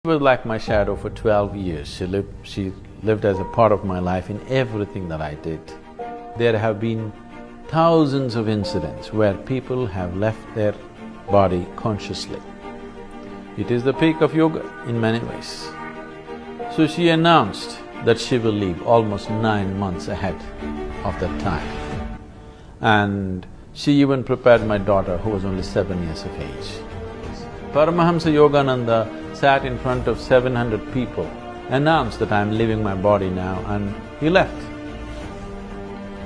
was like my shadow for 12 years. She lived as a part of my life in everything that I did. There have been thousands of incidents where people have left their body consciously. It is the peak of yoga in many ways. So she announced that she will leave almost 9 months ahead of that time. And she even prepared my daughter, who was only 7 years of age. Paramahamsa Yogananda sat in front of 700 people, announced that I'm leaving my body now, and he left.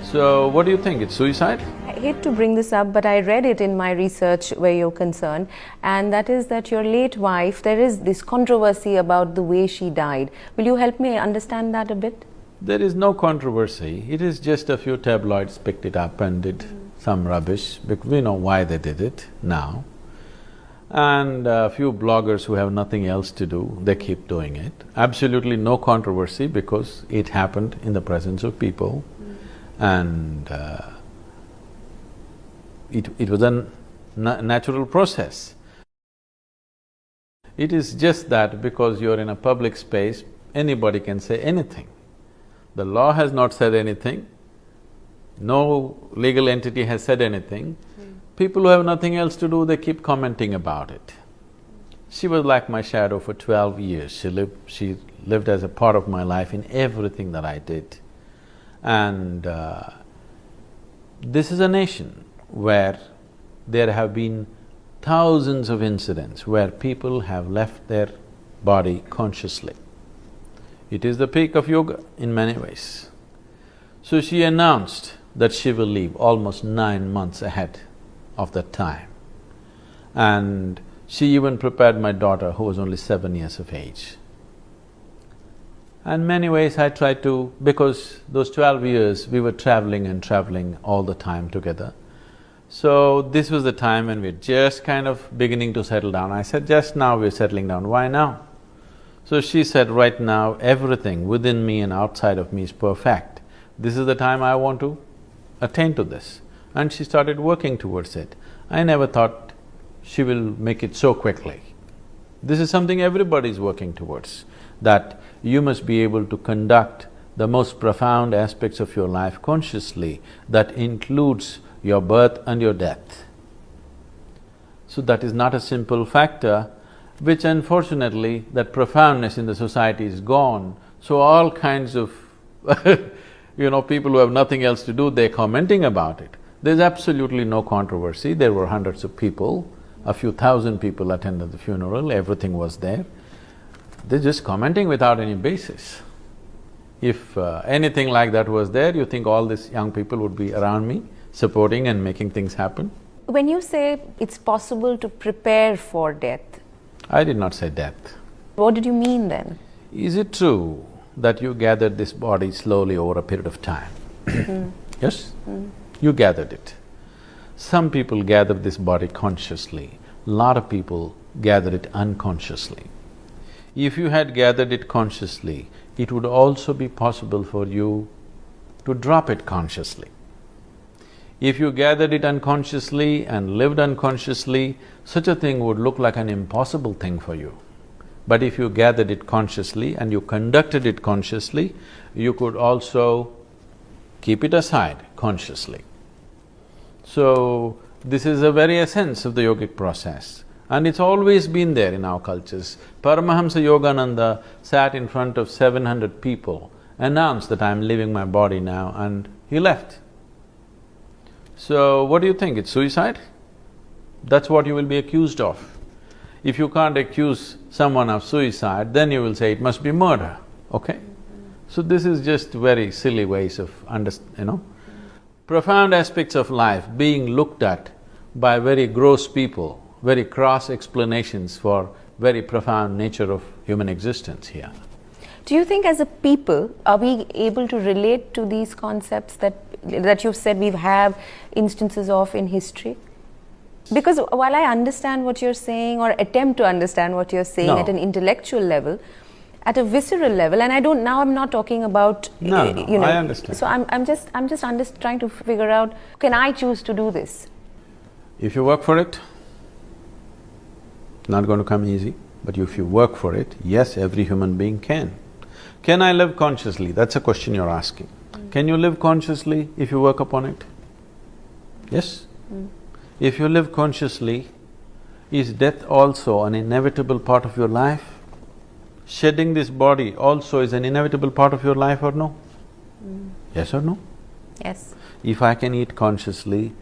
So, what do you think? It's suicide? I hate to bring this up, but I read it in my research where you're concerned, and that is that your late wife, there is this controversy about the way she died. Will you help me understand that a bit? There is no controversy. It is just a few tabloids picked it up and did some rubbish, because we know why they did it now. And a few bloggers who have nothing else to do, they keep doing it. Absolutely no controversy because it happened in the presence of people. And it was a natural process. It is just that because you're in a public space, anybody can say anything. The law has not said anything, no legal entity has said anything. People who have nothing else to do, they keep commenting about it. She was like my shadow for 12 years. She lived as a part of my life in everything that I did. And this is a nation where there have been thousands of incidents where people have left their body consciously. It is the peak of yoga in many ways. So she announced that she will leave almost 9 months ahead of that time. And she even prepared my daughter, who was only 7 years of age. And many ways I tried to… because those 12 years we were traveling and traveling all the time together. So this was the time when we're just kind of beginning to settle down. I said, just now we're settling down, why now? So she said, right now everything within me and outside of me is perfect. This is the time I want to attain to this. And she started working towards it. I never thought she will make it so quickly. This is something everybody is working towards, that you must be able to conduct the most profound aspects of your life consciously, that includes your birth and your death. So that is not a simple factor, which unfortunately, that profoundness in the society is gone, so all kinds of people who have nothing else to do, they're commenting about it. There's absolutely no controversy. There were hundreds of people, a few thousand people attended the funeral, everything was there. They're just commenting without any basis. If anything like that was there, you think all these young people would be around me, supporting and making things happen? When you say it's possible to prepare for death… I did not say death. What did you mean then? Is it true that you gathered this body slowly over a period of time? Yes? You gathered it. Some people gather this body consciously, lot of people gather it unconsciously. If you had gathered it consciously, it would also be possible for you to drop it consciously. If you gathered it unconsciously and lived unconsciously, such a thing would look like an impossible thing for you. But if you gathered it consciously and you conducted it consciously, you could also keep it aside consciously. So, this is the very essence of the yogic process, and it's always been there in our cultures. Paramahamsa Yogananda sat in front of 700 people, announced that I'm leaving my body now, and he left. So, what do you think? It's suicide? That's what you will be accused of. If you can't accuse someone of suicide, then you will say it must be murder, okay? So this is just very silly ways of profound aspects of life being looked at by very gross people, very cross explanations for very profound nature of human existence here. Do you think as a people, are we able to relate to these concepts that you've said we have instances of in history? Because while I understand what you're saying or attempt to understand what you're saying at an intellectual level, at a visceral level, and I'm not talking about… I understand. So I'm just trying to figure out, can I choose to do this? If you work for it, not going to come easy. But if you work for it, yes, every human being can. Can I live consciously? That's a question you're asking. Can you live consciously if you work upon it? Yes? If you live consciously, is death also an inevitable part of your life? Shedding this body also is an inevitable part of your life or no? Yes or no? Yes. If I can eat consciously,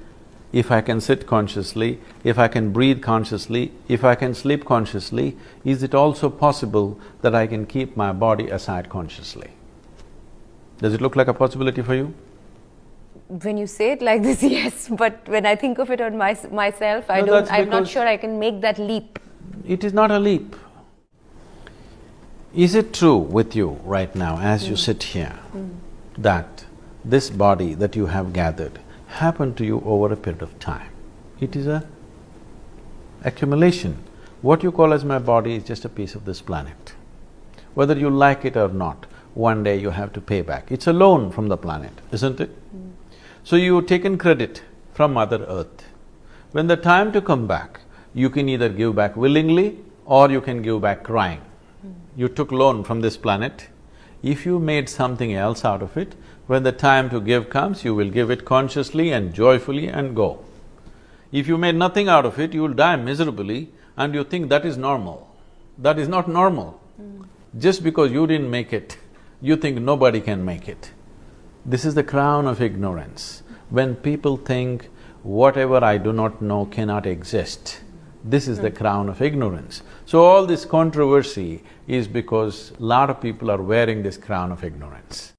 if I can sit consciously, if I can breathe consciously, if I can sleep consciously, is it also possible that I can keep my body aside consciously? Does it look like a possibility for you? When you say it like this, yes, but when I think of it on myself, No, I'm not sure I can make that leap. It is not a leap. Is it true with you right now as you sit here that this body that you have gathered happened to you over a period of time? It is a accumulation. What you call as my body is just a piece of this planet. Whether you like it or not, one day you have to pay back. It's a loan from the planet, isn't it? So you've taken credit from Mother Earth. When the time to come back, you can either give back willingly or you can give back crying. You took loan from this planet. If you made something else out of it, when the time to give comes, you will give it consciously and joyfully and go. If you made nothing out of it, you will die miserably and you think that is normal. That is not normal. Just because you didn't make it, you think nobody can make it. This is the crown of ignorance. When people think, whatever I do not know cannot exist, this is the crown of ignorance. So all this controversy is because lot of people are wearing this crown of ignorance.